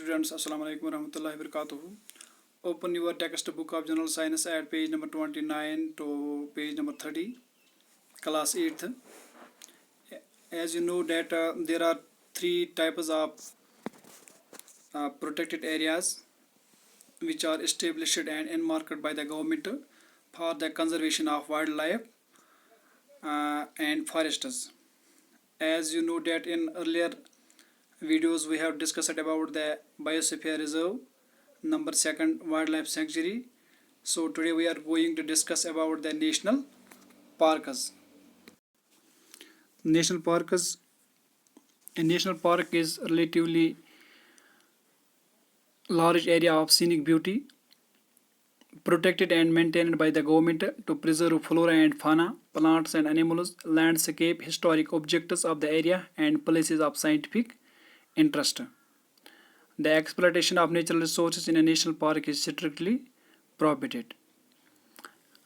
Students, Assalamu alaikum warahmatullahi wabarakatuh. Open your textbook of General Science at page number 29 to page number 30, class 8th. As you know that there are three types of protected areas which are established and enmarked by the government for the conservation of wildlife and forests. As you know that in earlier videos we have discussed about the biosphere reserve, number 2 wildlife sanctuary. So today we are going to discuss about the national parks. National parks. A national park is relatively large area of scenic beauty protected and maintained by the government to preserve flora and fauna, plants and animals, landscape, historic objects of the area and places of scientific interest. The exploitation of natural resources in a national park is strictly prohibited.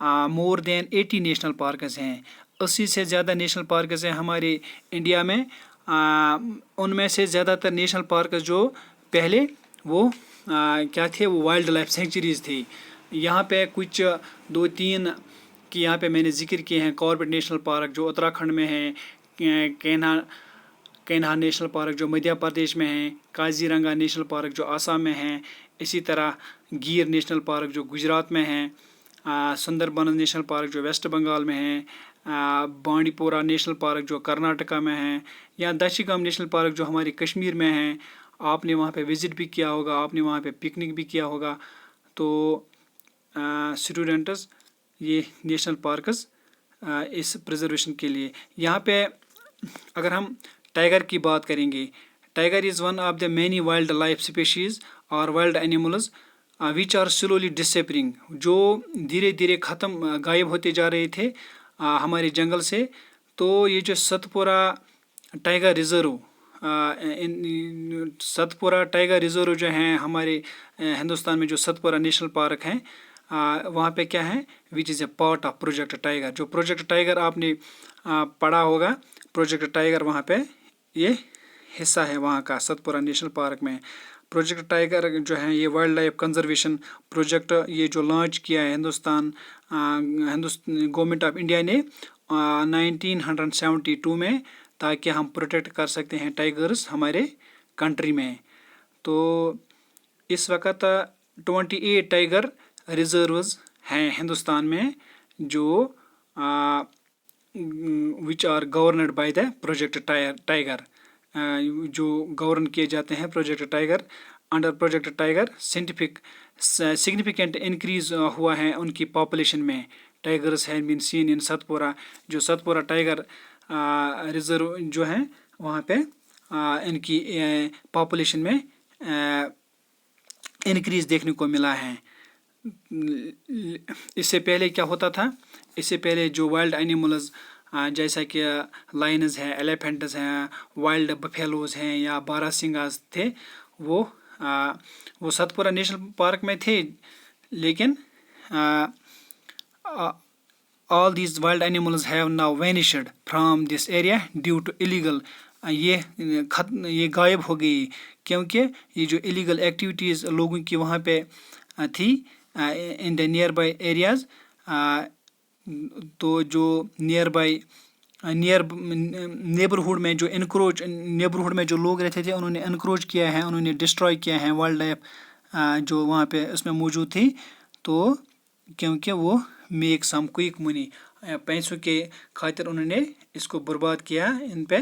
More than 80 national parks ہیں. 80 سے زیادہ national parks ہیں ہمارے India میں. ان میں سے زیادہ تر نیشنل پارکز جو پہلے وہ کیا تھے، وہ وائلڈ لائف سینکچوریز تھی. یہاں پہ کچھ 2-3 کی یہاں پہ میں نے ذکر کیے ہیں. کاربیٹ نیشنل پارک جو اتراکھنڈ میں ہے، کینہا نیشنل پارک جو مدھیہ پردیش میں ہے، کازی رنگا نیشنل پارک جو آسام میں ہیں، اسی طرح گیر نیشنل پارک جو گجرات میں ہیں، سندر بنز نیشنل پارک جو ویسٹ بنگال میں ہیں، بانڈی پورہ نیشنل پارک جو کرناٹکا میں ہیں، یا داشی گام نیشنل پارک جو ہمارے کشمیر میں ہیں. آپ نے وہاں پہ وزٹ بھی کیا ہوگا، آپ نے وہاں پہ پکنک بھی کیا ہوگا. تو اسٹوڈنٹس یہ نیشنل پارکز اس پرزرویشن کے لیے. یہاں پہ اگر ہم ٹائیگر کی بات کریں گے، tiger is one of the many wildlife species اور wild animals which are slowly disappearing, جو دھیرے دھیرے غائب ہوتے جا رہے تھے ہمارے جنگل سے. تو یہ جو ست پورہ ٹائیگر ریزرو، ست پورہ ٹائیگر ریزرو جو ہیں ہمارے ہندوستان میں، جو ست پورہ نیشنل پارک ہیں، وہاں پہ کیا ہے، which is a part of project tiger. جو پروجیکٹ ٹائیگر آپ نے پڑھا ہوگا، پروجیکٹ ٹائیگر وہاں پہ یہ حصہ ہے وہاں کا ست پورہ نیشنل پارک میں. پروجیکٹ ٹائیگر جو ہے یہ وائلڈ لائف کنزرویشن پروجیکٹ، یہ جو لانچ کیا ہے گورنمنٹ آف انڈیا نے 1972 میں، تاکہ ہم پروٹیکٹ کر سکتے ہیں ٹائیگرز ہمارے کنٹری میں. تو اس وقت 28 ٹائیگر ریزروز ہیں ہندوستان میں جو which are governed by the project tiger, جو گورن کیے جاتے ہیں project tiger. Under project tiger significant increase ہوا ہے ان کی پاپولیشن میں. ٹائیگرز ہیو بین سین ان ست پورہ. جو ست پورہ ٹائیگر ریزرو جو ہیں وہاں پہ ان کی پاپولیشن میں انکریز دیکھنے کو ملا ہے. اس سے پہلے کیا ہوتا تھا، اس سے پہلے جو وائلڈ اینیملز جیسا کہ لائنز ہیں، ایلیفینٹس ہیں، وائلڈ بفیلوز ہیں یا باراسنگاز تھے، وہ ست پورہ نیشنل پارک میں تھے. لیکن all these wild animals have now vanished from this area due to illegal. یہ غائب ہو گئی کیونکہ یہ جو ایلیگل ایکٹیویٹیز لوگوں کی وہاں پہ تھی ان دا نیئر بائی ایریاز. تو جو نیبرہڈ میں جو نیبرہڈ میں جو لوگ رہتے تھے، انہوں نے انکروچ کیا ہے، انہوں نے ڈسٹروائے کیا ہے وائلڈ لائف جو وہاں پہ اس میں موجود تھی. تو کیونکہ وہ میک سم کوئک منی، پیسوں کے خاطر انہوں نے اس کو برباد کیا، ان پہ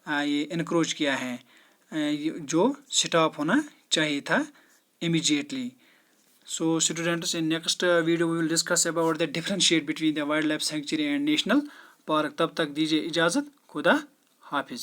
یہ انکروچ کیا ہے، جو سٹاپ ہونا چاہیے تھا immediately. So students, in next video we will discuss about the differentiate between the wildlife sanctuary and national park. تب تک دیجیے اجازت. خدا حافظ.